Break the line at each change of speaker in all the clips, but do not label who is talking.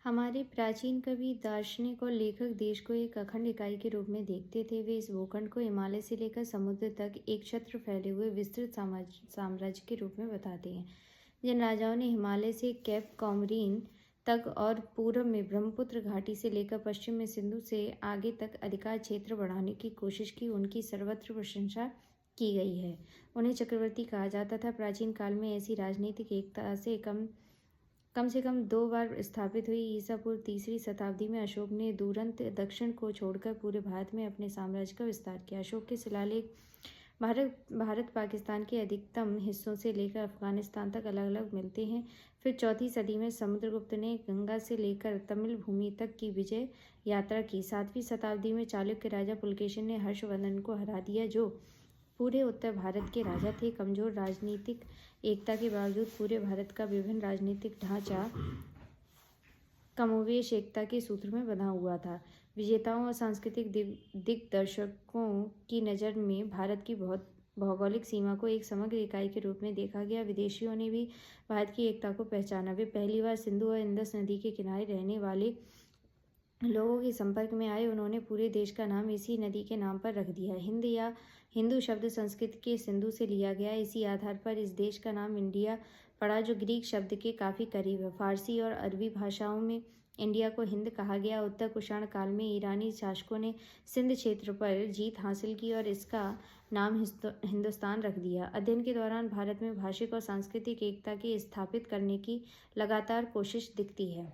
हमारे प्राचीन कवि, दार्शनिक और लेखक देश को एक अखंड इकाई के रूप में देखते थे। वे इस भूखंड को हिमालय से लेकर समुद्र तक एक छत्र फैले हुए विस्तृत साम्राज्य के रूप में बताते हैं। जिन राजाओं ने हिमालय से कैप कॉमरीन तक और पूर्व में ब्रह्मपुत्र घाटी से लेकर पश्चिम में सिंधु से आगे तक अधिकार क्षेत्र बढ़ाने की कोशिश की, उनकी सर्वत्र प्रशंसा की गई है। उन्हें चक्रवर्ती कहा जाता था। प्राचीन काल में ऐसी राजनीतिक एकता से कम से कम 2 बार स्थापित हुई। ईसा पूर्व तीसरी शताब्दी में अशोक ने दूरंत दक्षिण को छोड़कर पूरे भारत में अपने साम्राज्य का विस्तार किया। अशोक के शिलालेख भारत पाकिस्तान के अधिकतम हिस्सों से लेकर अफगानिस्तान तक अलग अलग मिलते हैं। फिर 4वीं सदी में समुद्रगुप्त ने गंगा से लेकर तमिल भूमि तक की विजय यात्रा की। 7वीं शताब्दी में चालुक्य राजा पुलकेशिन ने हर्षवर्धन को हरा दिया, जो पूरे उत्तर भारत के राजा थे। कमजोर राजनीतिक एकता के बावजूद पूरे भारत का विभिन्न राजनीतिक ढांचा कमोवेश एकता के सूत्र में बंधा हुआ था। विजेताओं और सांस्कृतिक दिग्दर्शकों की नज़र में भारत की भौगोलिक सीमा को एक समग्र इकाई के रूप में देखा गया। विदेशियों ने भी भारत की एकता को पहचाना। वे पहली बार सिंधु और इंडस नदी के किनारे रहने वाले लोगों के संपर्क में आए। उन्होंने पूरे देश का नाम इसी नदी के नाम पर रख दिया। हिंद या हिंदू शब्द संस्कृत के सिंधु से लिया गया। इसी आधार पर इस देश का नाम इंडिया पड़ा, जो ग्रीक शब्द के काफ़ी करीब है। फारसी और अरबी भाषाओं में इंडिया को हिंद कहा गया। उत्तर कुषाण काल में ईरानी शासकों ने सिंध क्षेत्र पर जीत हासिल की और इसका नाम हिंदुस्तान रख दिया। अध्ययन के दौरान भारत में भाषिक और सांस्कृतिक एकता के स्थापित करने की लगातार कोशिश दिखती है।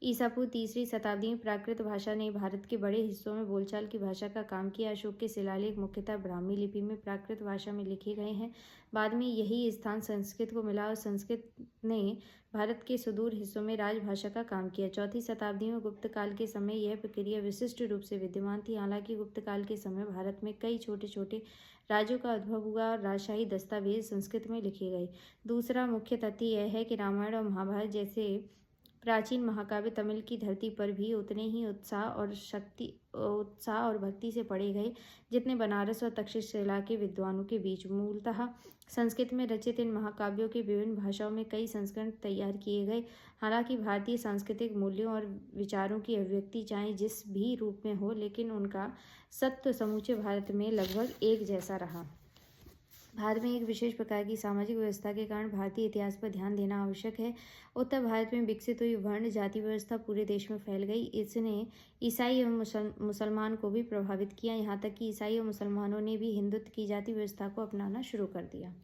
ईसा पूर्व तीसरी शताब्दी में प्राकृत भाषा ने भारत के बड़े हिस्सों में बोलचाल की भाषा का काम किया। अशोक के शिलालेख मुख्यतः ब्राह्मी लिपि में प्राकृत भाषा में लिखे गए हैं। बाद में यही स्थान संस्कृत को मिला और संस्कृत ने भारत के सुदूर हिस्सों में राजभाषा का काम किया। 4वीं शताब्दी में गुप्त काल के समय यह प्रक्रिया विशिष्ट रूप से विद्यमान थी। हालांकि गुप्त काल के समय भारत में कई छोटे छोटे राज्यों का उद्भव हुआ और राजशाही दस्तावेज संस्कृत में लिखे गए। दूसरा मुख्य तथ्य यह है कि रामायण और महाभारत जैसे प्राचीन महाकाव्य तमिल की धरती पर भी उतने ही उत्साह और भक्ति से पढ़े गए जितने बनारस और तक्षशिला के विद्वानों के बीच। मूलतः संस्कृत में रचित इन महाकाव्यों के विभिन्न भाषाओं में कई संस्करण तैयार किए गए। हालांकि भारतीय सांस्कृतिक मूल्यों और विचारों की अभिव्यक्ति चाहे जिस भी रूप में हो, लेकिन उनका सत्व समूचे भारत में लगभग एक जैसा रहा। भारत में एक विशेष प्रकार की सामाजिक व्यवस्था के कारण भारतीय इतिहास पर ध्यान देना आवश्यक है। उत्तर भारत में विकसित हुई वर्ण जाति व्यवस्था पूरे देश में फैल गई। इसने ईसाई एवं मुसलमान को भी प्रभावित किया, यहाँ तक कि ईसाई और मुसलमानों ने भी हिंदुत्व की जाति व्यवस्था को अपनाना शुरू कर दिया।